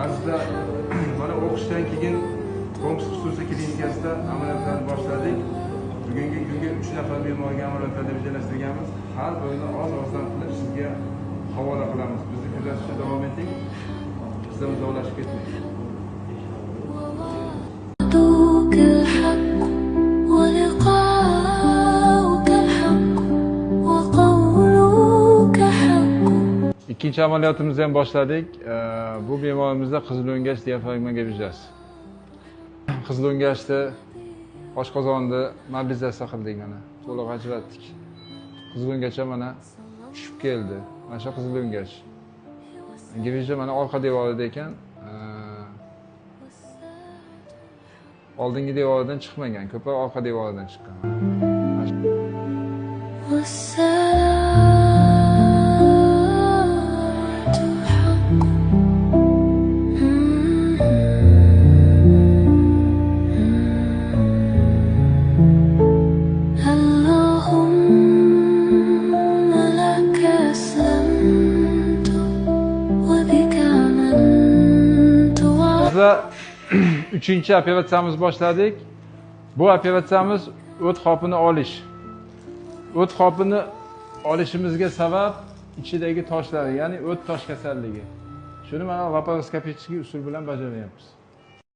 Aslida mana o'qishdan keyin Tomsk xususiy klinikasida amaliyotlarni boshladik. Bugungi kunga 3 nafar bemorga amaliyotlarni rejalashtirganmiz. Har birini oz-ozdan qilib sizga havola qilamiz. Bizni kuzatishda davom eting. Bizdan uzoqlashib ketmang. İkinci ameliyatımızı ham boshladik. Bu bemorimizda qizil'o'ngach diafragma gavjasi. Qizil'o'ngachni oshqozonni mobilizatsiya qildik mana. To'liq ajratdik. Qizil'o'ngach mana tushib keldi. Mana shu qizil'o'ngach. Gavja mana orqa devorida ekan. Oldingi devoridan chiqmagan, ko'proq orqa devoridan chiqqan. Üçüncü operatsiyamizni boshladik. Bu operatsiyamiz o't qopini olish. O't qopini olishimizga sabab ichidagi toshlar, ya'ni o't tosh kasalligi. Shuni mana laparoskopik usul bilan bajaryapmiz.